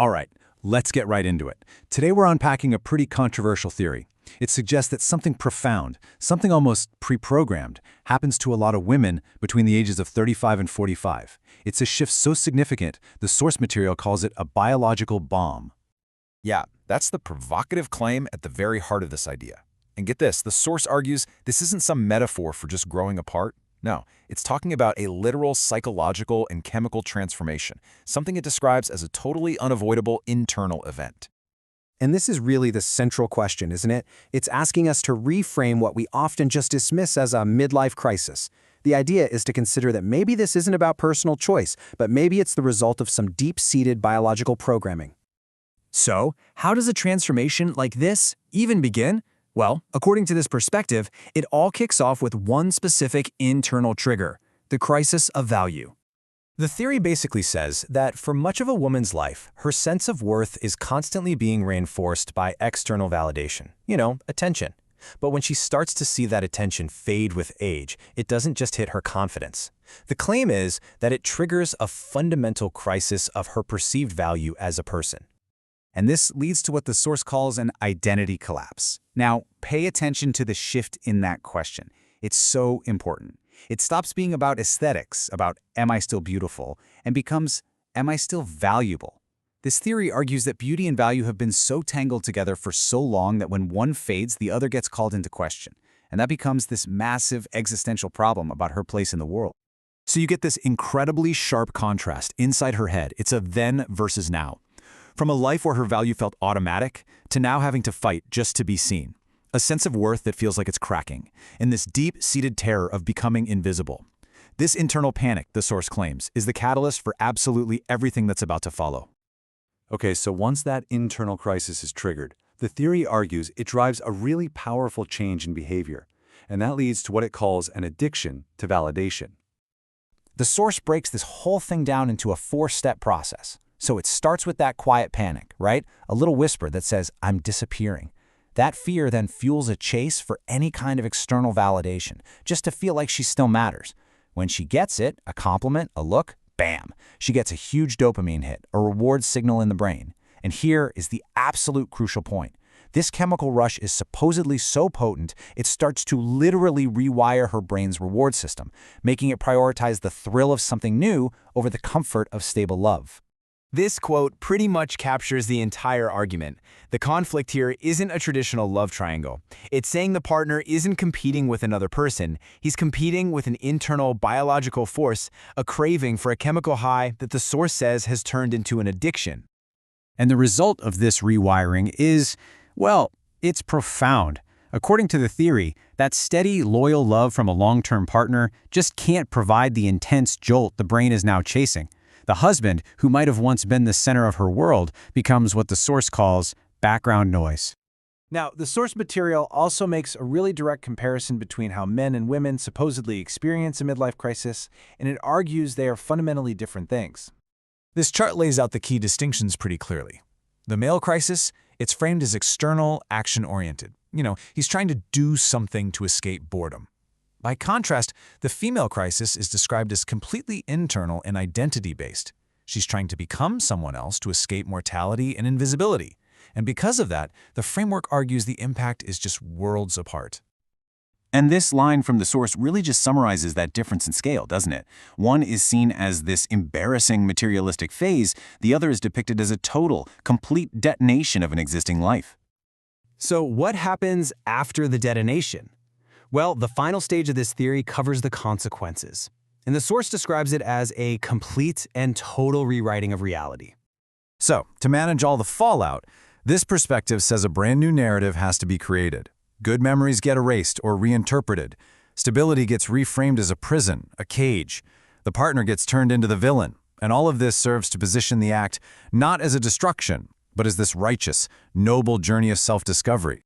All right, let's get right into it. Today we're unpacking a pretty controversial theory. It suggests that something profound, something almost pre-programmed, happens to a lot of women between the ages of 35 and 45. It's a shift so significant, the source material calls it a biological bomb. Yeah, that's the provocative claim at the very heart of this idea. And get this, the source argues this isn't some metaphor for just growing apart. No, it's talking about a literal psychological and chemical transformation, something it describes as a totally unavoidable internal event. And this is really the central question, isn't it? It's asking us to reframe what we often just dismiss as a midlife crisis. The idea is to consider that maybe this isn't about personal choice, but maybe it's the result of some deep-seated biological programming. So, how does a transformation like this even begin? Well, according to this perspective, it all kicks off with one specific internal trigger, the crisis of value. The theory basically says that for much of a woman's life, her sense of worth is constantly being reinforced by external validation, attention. But when she starts to see that attention fade with age, it doesn't just hit her confidence. The claim is that it triggers a fundamental crisis of her perceived value as a person. And this leads to what the source calls an identity collapse. Now, pay attention to the shift in that question. It's so important. It stops being about aesthetics, about am I still beautiful, and becomes am I still valuable? This theory argues that beauty and value have been so tangled together for so long that when one fades, the other gets called into question. And that becomes this massive existential problem about her place in the world. So you get this incredibly sharp contrast inside her head. It's a then versus now. From a life where her value felt automatic to now having to fight just to be seen. A sense of worth that feels like it's cracking, and this deep-seated terror of becoming invisible. This internal panic, the source claims, is the catalyst for absolutely everything that's about to follow. Okay, so once that internal crisis is triggered, the theory argues it drives a really powerful change in behavior, and that leads to what it calls an addiction to validation. The source breaks this whole thing down into a four-step process. So it starts with that quiet panic, right? A little whisper that says, I'm disappearing. That fear then fuels a chase for any kind of external validation, just to feel like she still matters. When she gets it, a compliment, a look, bam, she gets a huge dopamine hit, a reward signal in the brain. And here is the absolute crucial point. This chemical rush is supposedly so potent, it starts to literally rewire her brain's reward system, making it prioritize the thrill of something new over the comfort of stable love. This quote pretty much captures the entire argument. The conflict here isn't a traditional love triangle. It's saying the partner isn't competing with another person. He's competing with an internal biological force, a craving for a chemical high that the source says has turned into an addiction. And the result of this rewiring is, well, it's profound. According to the theory, that steady, loyal love from a long-term partner just can't provide the intense jolt the brain is now chasing. The husband, who might have once been the center of her world, becomes what the source calls background noise. Now, the source material also makes a really direct comparison between how men and women supposedly experience a midlife crisis, and it argues they are fundamentally different things. This chart lays out the key distinctions pretty clearly. The male crisis, it's framed as external, action-oriented. He's trying to do something to escape boredom. By contrast, the female crisis is described as completely internal and identity-based. She's trying to become someone else to escape mortality and invisibility. And because of that, the framework argues the impact is just worlds apart. And this line from the source really just summarizes that difference in scale, doesn't it? One is seen as this embarrassing materialistic phase, the other is depicted as a total, complete detonation of an existing life. So what happens after the detonation? Well, the final stage of this theory covers the consequences, and the source describes it as a complete and total rewriting of reality. So, to manage all the fallout, this perspective says a brand new narrative has to be created. Good memories get erased or reinterpreted. Stability gets reframed as a prison, a cage. The partner gets turned into the villain, and all of this serves to position the act not as a destruction, but as this righteous, noble journey of self-discovery.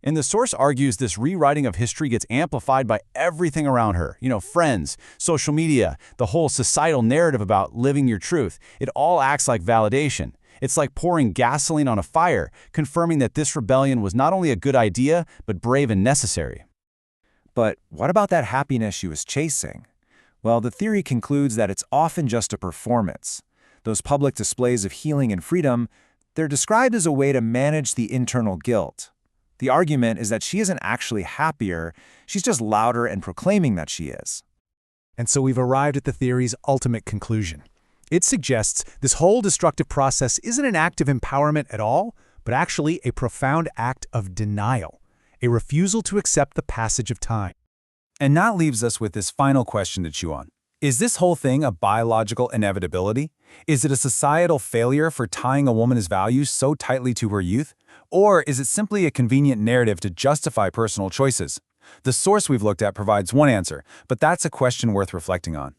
And the source argues this rewriting of history gets amplified by everything around her. Friends, social media, the whole societal narrative about living your truth. It all acts like validation. It's like pouring gasoline on a fire, confirming that this rebellion was not only a good idea, but brave and necessary. But what about that happiness she was chasing? Well, the theory concludes that it's often just a performance. those public displays of healing and freedom, they're described as a way to manage the internal guilt. The argument is that she isn't actually happier, she's just louder and proclaiming that she is. And so we've arrived at the theory's ultimate conclusion. It suggests this whole destructive process isn't an act of empowerment at all, but actually a profound act of denial, a refusal to accept the passage of time. And that leaves us with this final question to chew on. Is this whole thing a biological inevitability? Is it a societal failure for tying a woman's values so tightly to her youth? Or is it simply a convenient narrative to justify personal choices? The source we've looked at provides one answer, but that's a question worth reflecting on.